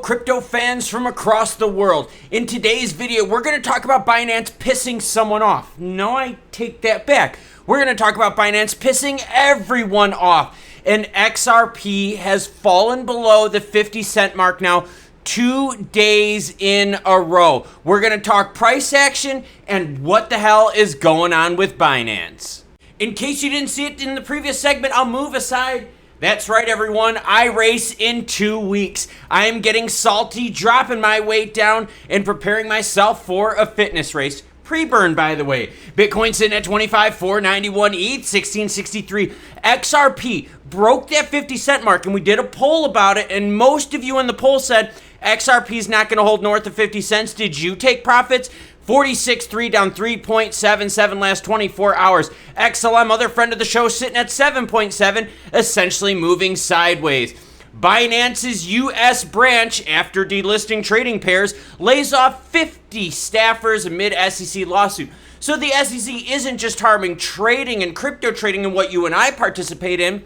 crypto fans from across the world. In today's video, we're going to talk about Binance pissing someone off. No, I take that back. We're going to talk about Binance pissing everyone off. And XRP has fallen below the 50-cent mark now 2 days in a row. We're going to talk price action and what the hell is going on with Binance. In case you didn't see it in the previous segment, I'll move aside. That's right, everyone. I race in 2 weeks. I am getting salty, dropping my weight down, and preparing myself for a fitness race. Pre-burn, by the way. Bitcoin sitting at 25,491, ETH 1663. XRP broke that 50-cent mark, and we did a poll about it, and most of you in the poll said XRP is not going to hold north of 50 cents. Did you take profits? 46.3 down 3.77 last 24 hours. XLM, other friend of the show, sitting at 7.7, essentially moving sideways. Binance's U.S. branch, after delisting trading pairs, lays off 50 staffers amid SEC lawsuit. So the SEC isn't just harming trading and crypto trading and what you and I participate in,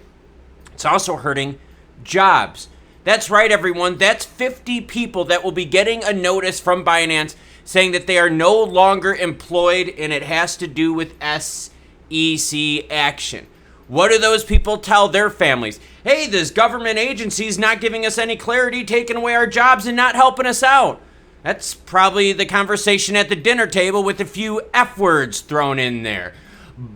it's also hurting jobs. That's right, everyone. That's 50 people that will be getting a notice from Binance saying that they are no longer employed, and it has to do with SEC action. What do those people tell their families? Hey, this government agency is not giving us any clarity, taking away our jobs and not helping us out. That's probably the conversation at the dinner table with a few F words thrown in there.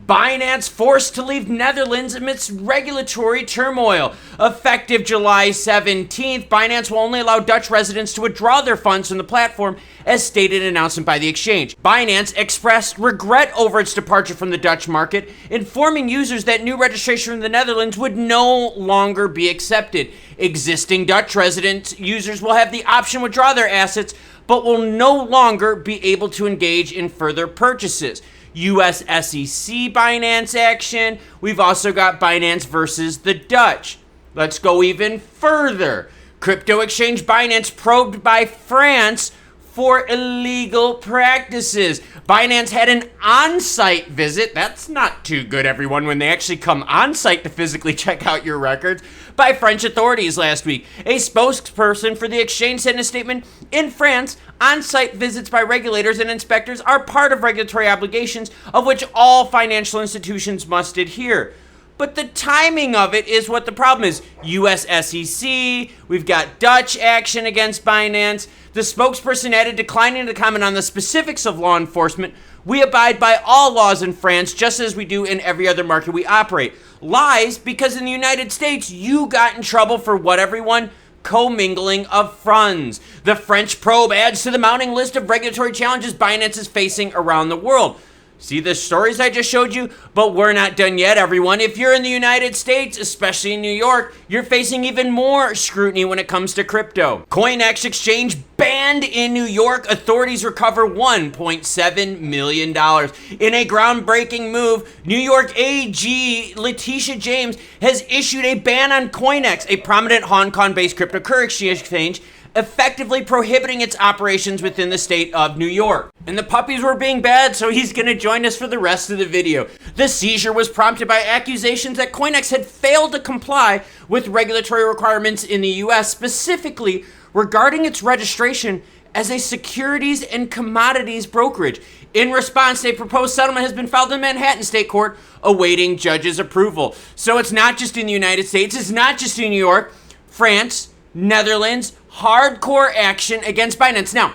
Binance forced to leave Netherlands amidst regulatory turmoil. Effective July 17th, Binance will only allow Dutch residents to withdraw their funds from the platform, as stated in an announcement by the exchange. Binance expressed regret over its departure from the Dutch market, informing users that new registration from the Netherlands would no longer be accepted. Existing Dutch resident users will have the option to withdraw their assets, but will no longer be able to engage in further purchases. US SEC Binance action. We've also got Binance versus the Dutch. Let's go even further. Crypto exchange Binance probed by France for illegal practices. Binance had an on-site visit. That's not too good, everyone, when they actually come on-site to physically check out your records, by French authorities last week. A spokesperson for the exchange said in a statement, in France, on-site visits by regulators and inspectors are part of regulatory obligations of which all financial institutions must adhere. But the timing of it is what the problem is. US SEC, we've got Dutch action against Binance. The spokesperson added, declining to comment on the specifics of law enforcement. We abide by all laws in France, just as we do in every other market we operate. Lies, because in the United States, you got in trouble for what, everyone? Commingling of funds. The French probe adds to the mounting list of regulatory challenges Binance is facing around the world. See the stories I just showed you? But we're not done yet, everyone. If you're in the United States, especially in New York, you're facing even more scrutiny when it comes to crypto. CoinEx exchange banned in New York. Authorities recover $1.7 million. In a groundbreaking move, New York AG Letitia James has issued a ban on CoinEx, a prominent Hong Kong-based cryptocurrency exchange, effectively prohibiting its operations within the state of New York. And the puppies were being bad, so he's going to join us for the rest of the video. The seizure was prompted by accusations that CoinEx had failed to comply with regulatory requirements in the US, specifically regarding its registration as a securities and commodities brokerage. In response, a proposed settlement has been filed in Manhattan State Court, awaiting judges' approval. So it's not just in the United States, it's not just in New York, France, Netherlands, hardcore action against Binance. Now,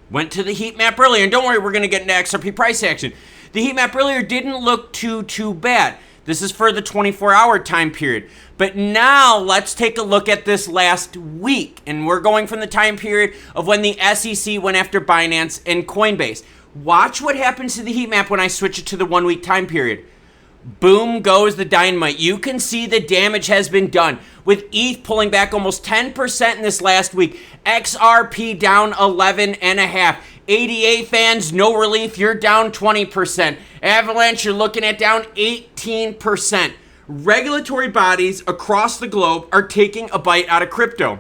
went to the heat map earlier, and don't worry, we're going to get into XRP price action. The heat map earlier didn't look too bad. This is for the 24-hour time period. But now let's take a look at this last week, and we're going from the time period of when the SEC went after Binance and Coinbase. Watch what happens to the heat map when I switch it to the 1 week time period. Boom goes the dynamite. You can see the damage has been done, with ETH pulling back almost 10% in this last week. XRP down 11.5%. ADA fans, no relief. You're down 20%. Avalanche, you're looking at down 18%. Regulatory bodies across the globe are taking a bite out of crypto.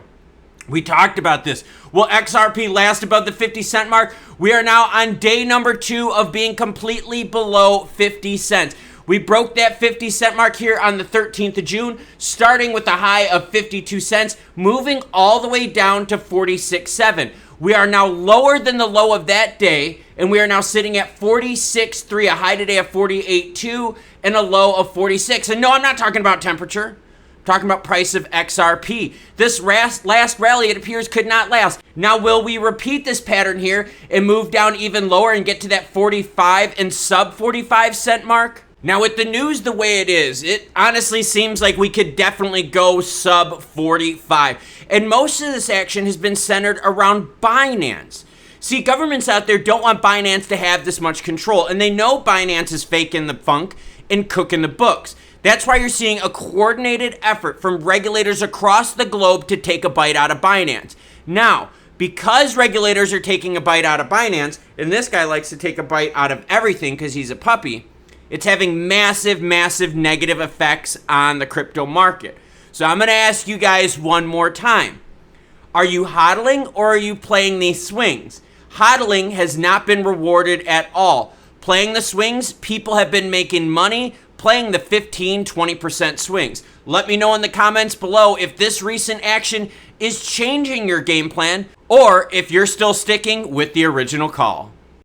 We talked about this. Will XRP last above the 50-cent mark? We are now on day number 2 of being completely below 50 cents. We broke that 50 cent mark here on the 13th of June, starting with a high of 52 cents, moving all the way down to 46.7. We are now lower than the low of that day, and we are now sitting at 46.3, a high today of 48.2 and a low of 46. And no, I'm not talking about temperature. I'm talking about price of XRP. This last rally, it appears, could not last. Now, will we repeat this pattern here and move down even lower and get to that 45 and sub 45 cent mark? Now, with the news the way it is, it honestly seems like we could definitely go sub 45. And most of this action has been centered around Binance. See, governments out there don't want Binance to have this much control, and they know Binance is faking the funk and cooking the books. That's why you're seeing a coordinated effort from regulators across the globe to take a bite out of Binance. Now, because regulators are taking a bite out of Binance, and this guy likes to take a bite out of everything because he's a puppy, it's having massive, massive negative effects on the crypto market. So I'm going to ask you guys one more time. Are you hodling or are you playing these swings? Hodling has not been rewarded at all. Playing the swings, people have been making money playing the 15-20% swings. Let me know in the comments below if this recent action is changing your game plan or if you're still sticking with the original call.